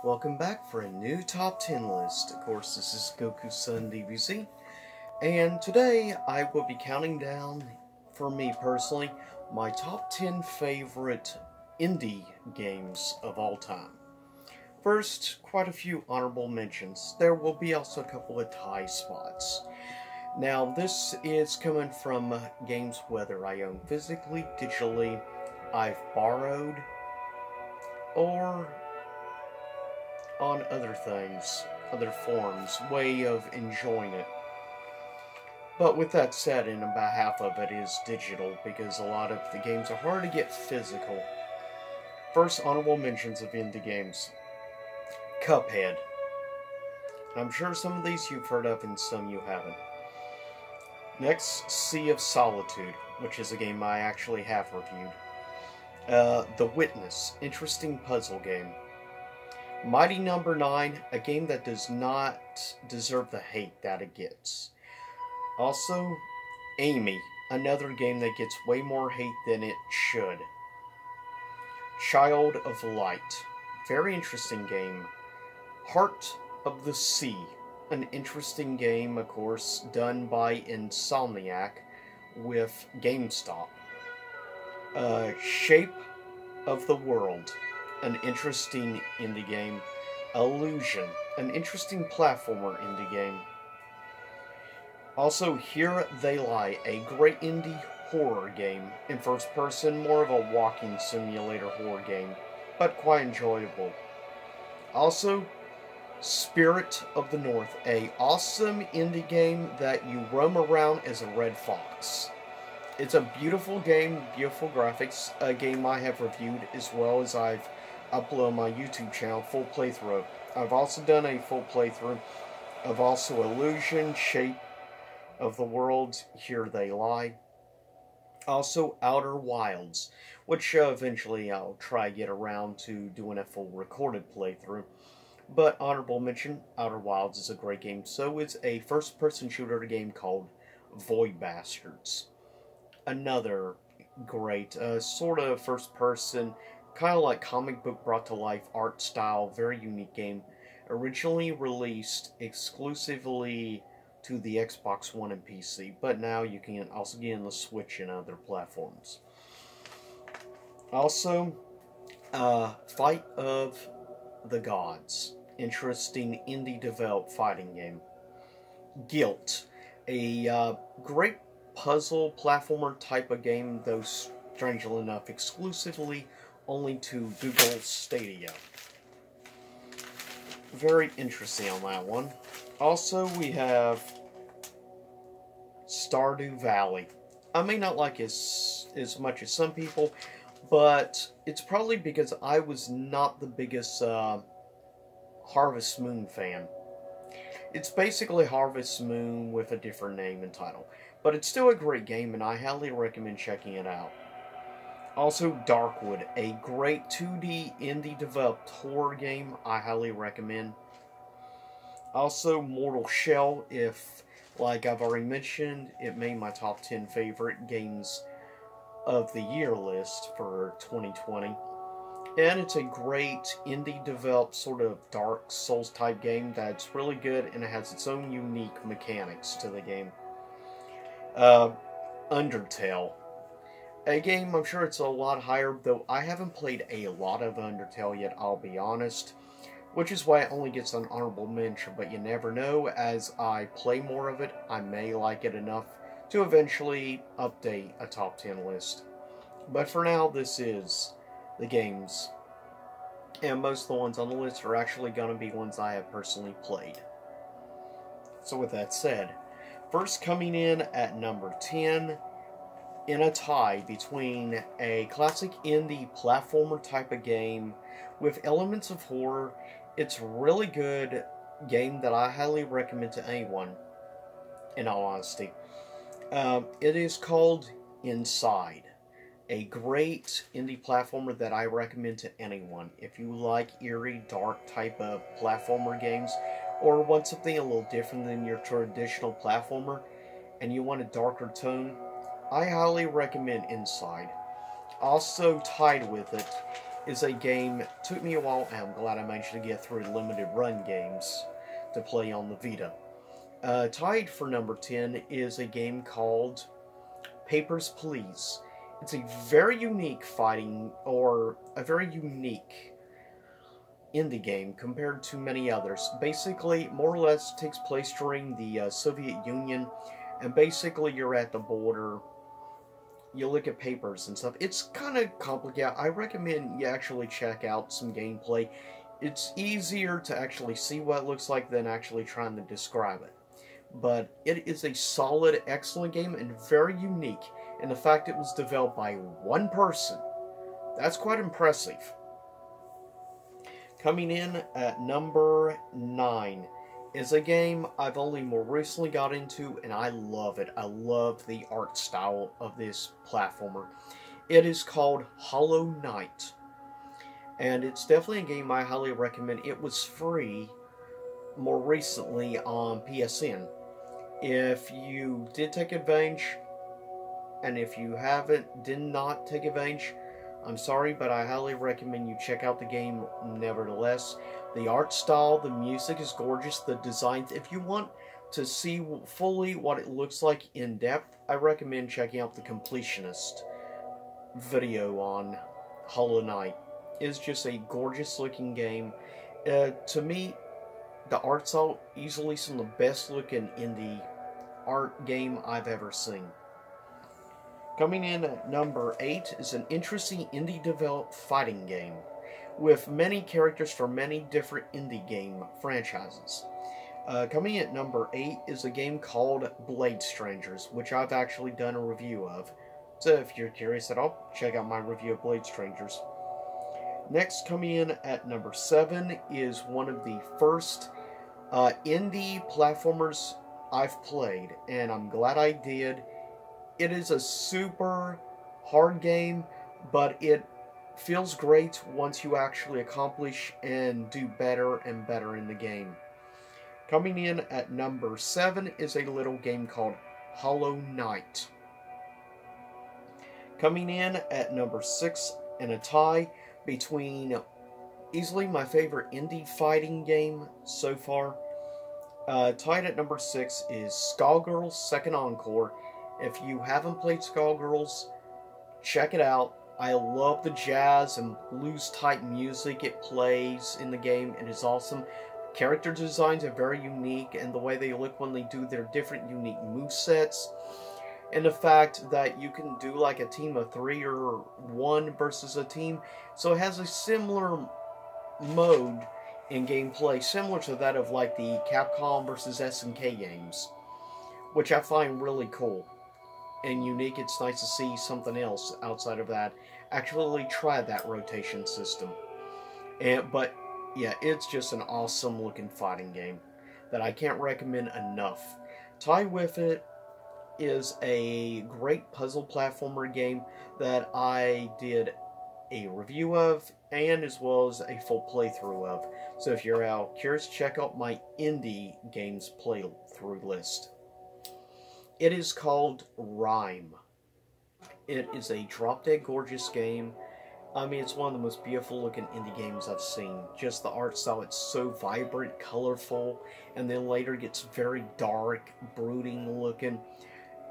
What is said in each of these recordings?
welcome back for a new top 10 list. Of course, this is Goku-Sun DBZ, and today I will be counting down, for me personally, my top 10 favorite indie games of all time. First, quite a few honorable mentions. There will be also a couple of tie spots. Now, this is coming from games whether I own physically, digitally, I've borrowed, or on other things, other forms, way of enjoying it. But with that said, and about half of it is digital, because a lot of the games are hard to get physical. First, honorable mentions of indie games. Cuphead. I'm sure some of these you've heard of and some you haven't. Next, Sea of Solitude, which is a game I actually have reviewed. The Witness, interesting puzzle game. Mighty Number 9, a game that does not deserve the hate that it gets. Also, Amy, another game that gets way more hate than it should. Child of Light, very interesting game. Heart of the Sea, an interesting game, of course, done by Insomniac with GameStop. Shape of the World, an interesting indie game. Illusion, an interesting platformer indie game. Also, Here They Lie, a great indie horror game. In first person, more of a walking simulator horror game, but quite enjoyable. Also, Spirit of the North, a awesome indie game that you roam around as a red fox. It's a beautiful game, beautiful graphics, a game I have reviewed as well as I've uploaded on my YouTube channel, full playthrough. I've also done a full playthrough of also Illusion, Shape of the World, Here They Lie. Also Outer Wilds, which eventually I'll try to get around to doing a full recorded playthrough. But honorable mention, Outer Wilds is a great game. So is a first-person shooter game called Void Bastards. Another great, sort of first-person, kind of like comic book brought to life art style, very unique game. Originally released exclusively to the Xbox One and PC, but now you can also get in the Switch and other platforms. Also, Fight of the Gods, interesting indie developed fighting game. Guilt, a great puzzle platformer type of game, though strangely enough exclusively only to Google Stadia. Very interesting on that one. Also, we have Stardew Valley. I may not like it as much as some people, but it's probably because I was not the biggest Harvest Moon fan. It's basically Harvest Moon with a different name and title, but it's still a great game and I highly recommend checking it out. Also, Darkwood, a great 2D indie developed horror game I highly recommend. Also, Mortal Shell, if, like I've already mentioned, it made my top 10 favorite games of the year list for 2020. And it's a great indie developed sort of Dark Souls type game that's really good and it has its own unique mechanics to the game. Undertale. A game, I'm sure it's a lot higher, though I haven't played a lot of Undertale yet, I'll be honest. Which is why it only gets an honorable mention, but you never know, as I play more of it, I may like it enough to eventually update a top 10 list. But for now, this is the games. And most of the ones on the list are actually going to be ones I have personally played. So with that said, first coming in at number 10, in a tie between a classic indie platformer type of game with elements of horror. It's a really good game that I highly recommend to anyone, in all honesty. It is called Inside, a great indie platformer that I recommend to anyone. If you like eerie, dark type of platformer games, or want something a little different than your traditional platformer, and you want a darker tone, I highly recommend Inside. Also tied with it is a game, took me a while, and I'm glad I managed to get through limited run games to play on the Vita. Tied for number 10 is a game called Papers, Please. It's a very unique fighting, or a very unique indie game compared to many others. Basically, more or less takes place during the Soviet Union, and basically you're at the border, you look at papers and stuff. It's kind of complicated. I recommend you actually check out some gameplay. It's easier to actually see what it looks like than actually trying to describe it. But it is a solid, excellent game and very unique. And the fact it was developed by one person, that's quite impressive. Coming in at number 9 is a game I've only more recently got into, and I love it. I love the art style of this platformer. It is called Hollow Knight, and it's definitely a game I highly recommend. It was free more recently on PSN. If you did take advantage, and if you did not take advantage, I'm sorry, but I highly recommend you check out the game nevertheless. The art style, the music is gorgeous, the designs. If you want to see fully what it looks like in depth, I recommend checking out the Completionist video on Hollow Knight. It's just a gorgeous looking game. To me, the art style, easily some of the best looking indie art game I've ever seen. Coming in at number 8 is an interesting indie-developed fighting game with many characters from many different indie game franchises. Coming in at number 8 is a game called Blade Strangers, which I've actually done a review of. So if you're curious at all, check out my review of Blade Strangers. Next, coming in at number 7 is one of the first indie platformers I've played, and I'm glad I did. It is a super hard game, but it feels great once you actually accomplish and do better and better in the game. Coming in at number 7 is a little game called Hollow Knight. Coming in at number 6 in a tie between easily my favorite indie fighting game so far. Tied at number 6 is Skullgirls Second Encore. If you haven't played Skullgirls, check it out. I love the jazz and blues type music it plays in the game. It is awesome. Character designs are very unique, and the way they look when they do their different unique movesets. And the fact that you can do like a team of 3 or 1 versus a team. So it has a similar mode in gameplay, similar to that of like the Capcom versus SNK games, which I find really cool and unique. It's nice to see something else outside of that. Actually try that rotation system. But yeah, it's just an awesome looking fighting game that I can't recommend enough. Tied with it is a great puzzle platformer game that I did a review of, and as well as a full playthrough of. So if you're curious, check out my indie games playthrough list. It is called Rime. It is a drop-dead gorgeous game. I mean, it's one of the most beautiful looking indie games I've seen. Just the art style, it's so vibrant, colorful, and then later gets very dark, brooding looking,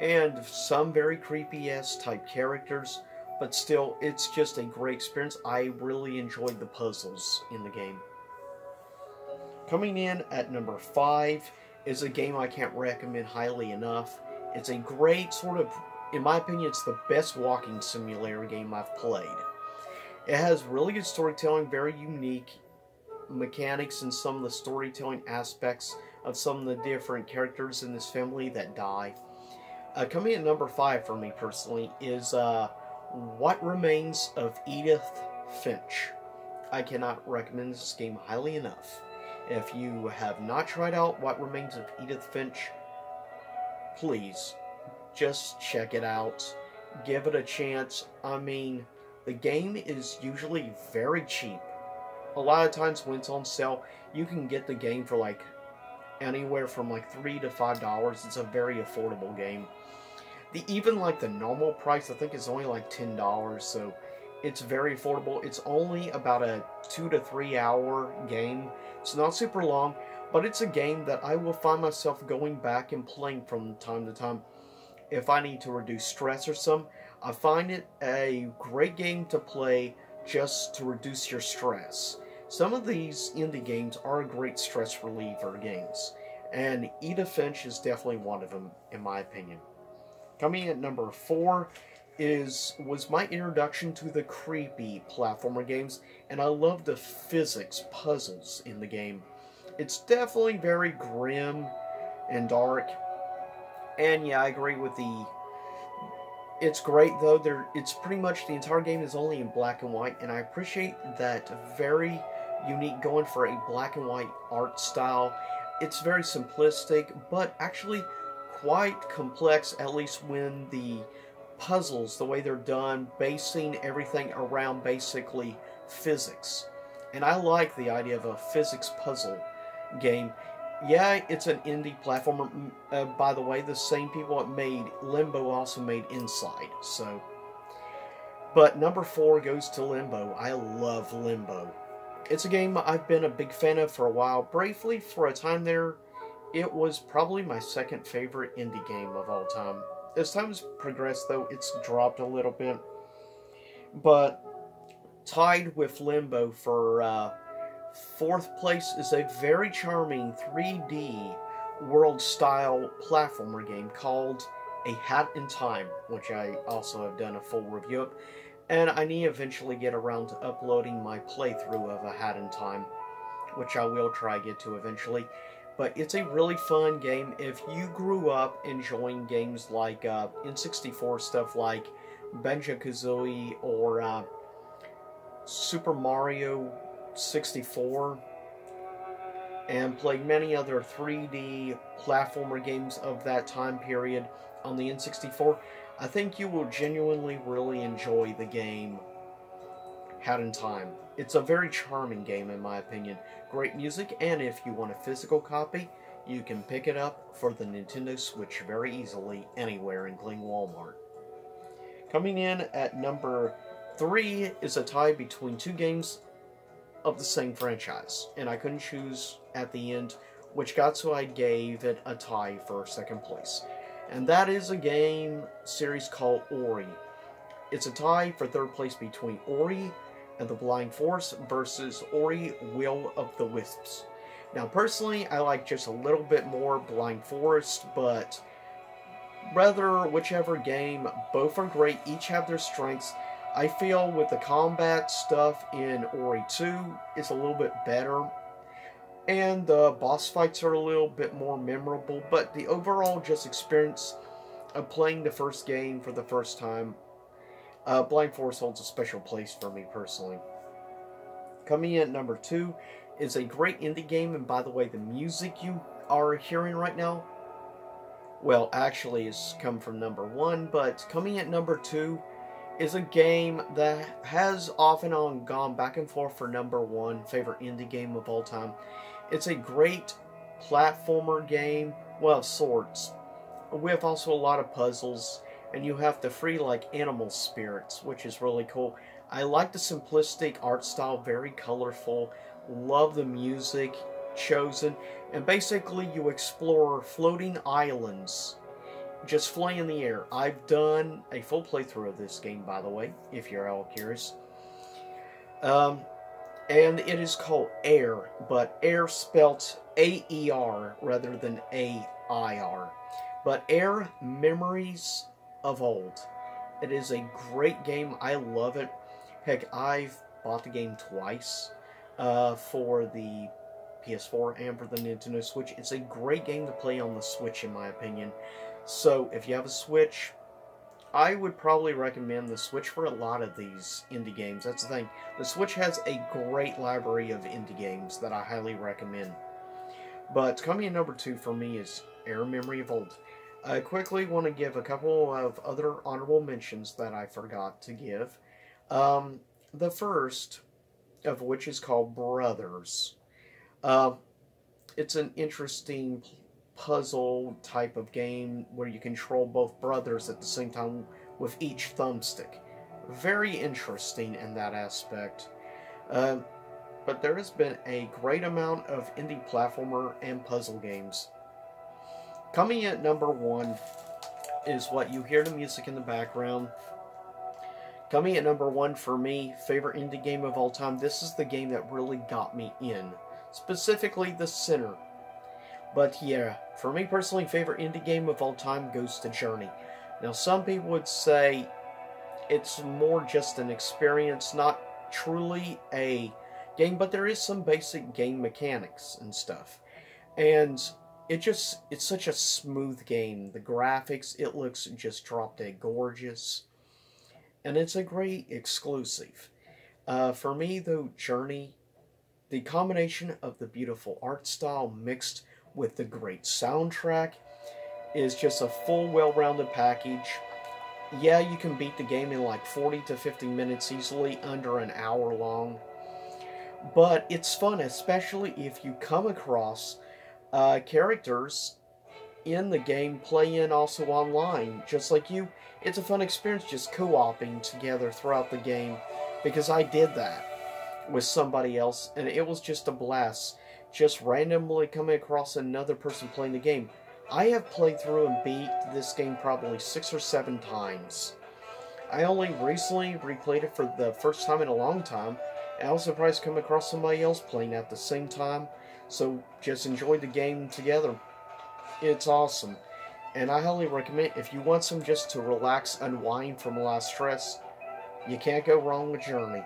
and some very creepy-esque type characters, but still, it's just a great experience. I really enjoyed the puzzles in the game. Coming in at number 5 is a game I can't recommend highly enough. It's a great sort of, in my opinion, it's the best walking simulator game I've played. It has really good storytelling, very unique mechanics and some of the storytelling aspects of some of the different characters in this family that die. Coming in at number 5 for me personally is What Remains of Edith Finch. I cannot recommend this game highly enough. If you have not tried out What Remains of Edith Finch, please, just check it out. Give it a chance. I mean, the game is usually very cheap. A lot of times when it's on sale, you can get the game for like anywhere from like $3 to $5. It's a very affordable game. Even like the normal price, I think, is only like $10. So It's very affordable. It's only about a 2 to 3 hour game. It's not super long, but it's a game that I will find myself going back and playing from time to time if I need to reduce stress or something. I find it a great game to play just to reduce your stress. Some of these indie games are great stress reliever games, and Edith Finch is definitely one of them, in my opinion. Coming at number 4 was my introduction to the creepy platformer games, and I love the physics puzzles in the game. It's definitely very grim and dark, and yeah, I agree with the... It's great though. It's pretty much the entire game is only in black and white, and I appreciate that very unique going for a black and white art style. It's very simplistic, but actually quite complex, at least when the puzzles, the way they're done, basing everything around basically physics. And I like the idea of a physics puzzle game. Yeah, it's an indie platformer. By the way, the same people that made Limbo also made Inside. So, but number 4 goes to Limbo. I love Limbo. It's a game I've been a big fan of for a while. Briefly, for a time there, it was probably my second favorite indie game of all time. As time has progressed, though, it's dropped a little bit. But tied with Limbo for 4th place is a very charming 3D world-style platformer game called A Hat in Time, which I also have done a full review of. And I need to eventually get around to uploading my playthrough of A Hat in Time, which I will try to get to eventually. But it's a really fun game if you grew up enjoying games like N64 stuff like Banjo-Kazooie or Super Mario 64, and played many other 3D platformer games of that time period on the N64. I think you will genuinely really enjoy the game Hat in Time. It's a very charming game in my opinion. Great music, and if you want a physical copy, you can pick it up for the Nintendo Switch very easily anywhere, including Walmart. Coming in at number 3 is a tie between 2 games of the same franchise, and I couldn't choose at the end which got, so I gave it a tie for 2nd place. And that is a game series called Ori. It's a tie for 3rd place between Ori and the Blind Forest versus Ori Will of the Wisps. Now personally, I like just a little bit more Blind Forest, but rather whichever game, both are great, each have their strengths. I feel with the combat stuff in Ori 2, it's a little bit better, and the boss fights are a little bit more memorable, but the overall just experience of playing the first game for the first time, Blind Forest holds a special place for me personally. Coming in at number 2 is a great indie game, and by the way, the music you are hearing right now, well, actually has come from number 1, but coming at number 2 is a game that has off and on gone back and forth for number 1 favorite indie game of all time. It's a great platformer game, well, of sorts, with also a lot of puzzles, and you have to free like animal spirits, which is really cool. I like the simplistic art style, very colorful, love the music chosen, and basically you explore floating islands, just flying in the air. I've done a full playthrough of this game, by the way, if you're all curious. And it is called Air, but Air spelt A-E-R rather than A-I-R. But Air, Memories of Old. It is a great game. I love it. Heck, I've bought the game twice for the PS4 and for the Nintendo Switch. It's a great game to play on the Switch, in my opinion. So, if you have a Switch, I would probably recommend the Switch for a lot of these indie games. That's the thing. The Switch has a great library of indie games that I highly recommend. But coming in number 2 for me is Air, Memory of Old. I quickly want to give a couple of other honorable mentions that I forgot to give. The first of which is called Brothers. It's an interesting puzzle type of game where you control both brothers at the same time with each thumbstick. very interesting in that aspect. But there has been a great amount of indie platformer and puzzle games. Coming at number 1 is what you hear the music in the background. Coming at number 1 for me, favorite indie game of all time, this is the game that really got me in. Specifically, The Sinner. But yeah, for me personally, favorite indie game of all time goes to Journey. Now, some people would say it's more just an experience, not truly a game, but there is some basic game mechanics and stuff. And it's such a smooth game. The graphics, it looks just drop dead gorgeous. And it's a great exclusive. For me, though, Journey, the combination of the beautiful art style mixed with the great soundtrack is just a full, well-rounded package. Yeah, you can beat the game in like 40 to 50 minutes easily, under an hour long. But it's fun, especially if you come across characters in the game playing also online, just like you. It's a fun experience just co-oping together throughout the game, because I did that with somebody else, and it was just a blast, just randomly coming across another person playing the game. I have played through and beat this game probably 6 or 7 times. I only recently replayed it for the first time in a long time, and I was surprised to come across somebody else playing at the same time, so just enjoyed the game together. It's awesome, and I highly recommend if you want some just to relax, unwind from a lot of stress, you can't go wrong with Journey.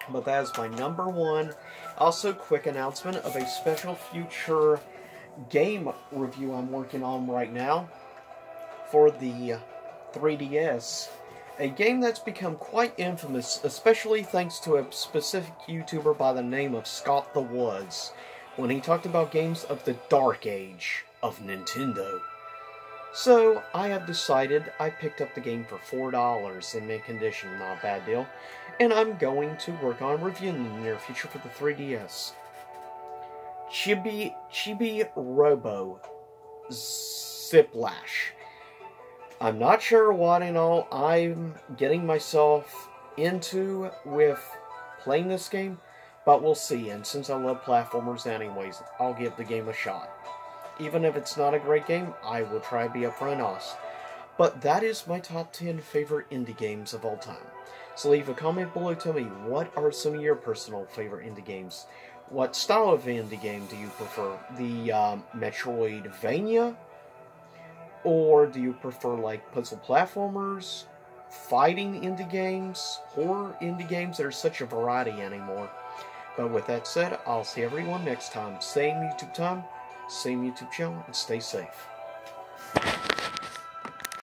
But that is my number 1. Also, quick announcement of a special future game review I'm working on right now for the 3DS. A game that's become quite infamous, especially thanks to a specific YouTuber by the name of Scott the Woods, when he talked about games of the dark age of Nintendo. So, I have decided I picked up the game for $4 in mint condition, not a bad deal, and I'm going to work on reviewing in the near future for the 3DS. Chibi Robo Ziplash. I'm not sure what and all I'm getting myself into with playing this game, but we'll see, and since I love platformers anyways, I'll give the game a shot. Even if it's not a great game, I will try to be upfront and honest. But that is my top 10 favorite indie games of all time. So leave a comment below, tell me what are some of your personal favorite indie games. What style of indie game do you prefer? The Metroidvania? Or do you prefer like puzzle platformers, fighting indie games, horror indie games? There's such a variety anymore. But with that said, I'll see everyone next time. Same YouTube time, same YouTube channel, and stay safe.